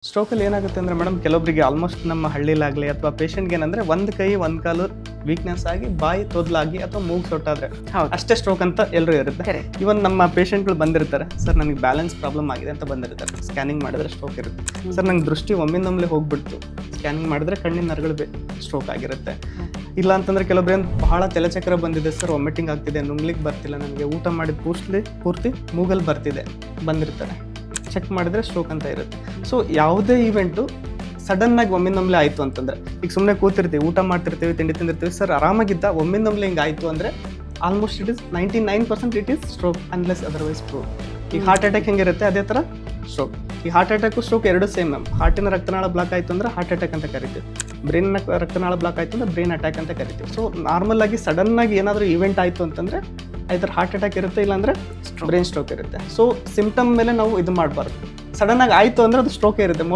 ಸ್ಟ್ರೋಕಲ್ಲಿ ಏನಾಗುತ್ತೆ ಅಂದರೆ ಮೇಡಮ್ ಕೆಲವೊಬ್ಬರಿಗೆ ಆಲ್ಮೋಸ್ಟ್ ನಮ್ಮ ಹಳ್ಳಿಲಾಗಲಿ ಅಥವಾ ಪೇಷಂಟ್ಗೆ ಏನಂದರೆ ಒಂದು ಕೈ ಒಂದು ಕಾಲು ವೀಕ್ನೆಸ್ ಆಗಿ ಬಾಯಿ ತೊದಲಾಗಿ ಅಥವಾ ಮೂಗು ಸೊಟ್ಟಾದರೆ ಹೌದು. ಅಷ್ಟೇ ಸ್ಟ್ರೋಕ್ ಅಂತ ಎಲ್ಲರೂ ಇರುತ್ತೆ. Correct. ಇವನ್ ನಮ್ಮ ಪೇಷಂಟ್ಗಳು ಬಂದಿರ್ತಾರೆ, ಸರ್ ನನಗೆ ಬ್ಯಾಲೆನ್ಸ್ ಪ್ರಾಬ್ಲಮ್ ಆಗಿದೆ ಅಂತ ಬಂದಿರ್ತಾರೆ. ಸ್ಕ್ಯಾನಿಂಗ್ ಮಾಡಿದ್ರೆ ಸ್ಟ್ರೋಕ್ ಇರುತ್ತೆ. ಸರ್ ನಂಗೆ ದೃಷ್ಟಿ ಒಮ್ಮಿಂದೊಮ್ಮೆ ಹೋಗ್ಬಿಡ್ತು, ಸ್ಕ್ಯಾನಿಂಗ್ ಮಾಡಿದ್ರೆ ಕಣ್ಣಿನ ನರಗಳು ಸ್ಟ್ರೋಕ್ ಆಗಿರುತ್ತೆ. ಇಲ್ಲ ಅಂತಂದ್ರೆ ಕೆಲವೊಬ್ರು ಏನು ಬಹಳ ತಲೆಚಕ್ರ ಬಂದಿದೆ ಸರ್, ವಾಮಿಟಿಂಗ್ ಆಗ್ತಿದೆ, ನುಂಗ್ಲಿಕ್ಕೆ ಬರ್ತಿಲ್ಲ, ನನಗೆ ಊಟ ಮಾಡಿದ ಪೂರ್ತಿ ಮೂಗಲ್ ಬರ್ತಿದೆ ಬಂದಿರ್ತಾರೆ. ಚೆಕ್ ಮಾಡಿದ್ರೆ ಸ್ಟ್ರೋಕ್ ಅಂತ ಇರುತ್ತೆ. ಸೊ ಯಾವುದೇ ಇವೆಂಟು ಸಡನ್ನಾಗಿ ಒಮ್ಮಿಂದೊಮ್ಲೆ ಆಯಿತು ಅಂತಂದರೆ, ಈಗ ಸುಮ್ಮನೆ ಕೂತಿರ್ತೀವಿ, ಊಟ ಮಾಡ್ತಿರ್ತೀವಿ, ತಿಂಡಿ ತಿಂದಿರ್ತೀವಿ, ಸರ್ ಆರಾಮಾಗಿದ್ದ ಒಮ್ಮಿಂದೊಮ್ಲೆ ಹಿಂಗೆ ಆಯಿತು ಅಂದರೆ almost it is 99% it is stroke unless otherwise stroke. ಈಗ ಹಾರ್ಟ್ ಅಟ್ಯಾಕ್ ಹೆಂಗಿರುತ್ತೆ ಅದೇ ಥರ ಸ್ಟ್ರೋಕ್. ಈ ಹಾರ್ಟ್ ಅಟ್ಯಾಕು ಸ್ಟ್ರೋಕ್ ಎರಡು ಸೇಮ್ ಮ್ಯಾಮ್. ಹಾರ್ಟಿನ ರಕ್ತನಾಳ ಬ್ಲಾಕ್ ಆಯಿತು ಅಂದರೆ ಹಾರ್ಟ್ ಅಟ್ಯಾಕ್ ಅಂತ ಕರಿತೀವಿ, ಬ್ರೈನ್ನ ರಕ್ತನಾಳ ಬ್ಲಾಕ್ ಆಯಿತು ಅಂದರೆ ಬ್ರೈನ್ ಅಟ್ಯಾಕ್ ಅಂತ ಕರಿತೀವಿ. ಸೊ ನಾರ್ಮಲ್ ಆಗಿ ಸಡನ್ನಾಗಿ ಏನಾದರೂ ಇವೆಂಟ್ ಆಯಿತು ಅಂತಂದರೆ ಐದರ್ ಹಾರ್ಟ್ ಅಟ್ಯಾಕ್ ಇರುತ್ತೆ, ಇಲ್ಲಾಂದರೆ ಬ್ರೈನ್ ಸ್ಟ್ರೋಕ್ ಇರುತ್ತೆ. ಸೊ ಸಿಂಪ್ಟಮ್ ಮೇಲೆ ನಾವು ಇದು ಮಾಡಬಾರ್ದು. ಸಡನ್ನಾಗಿ ಆಯಿತು ಅಂದರೆ ಅದು ಸ್ಟ್ರೋಕ್ ಇರುತ್ತೆ.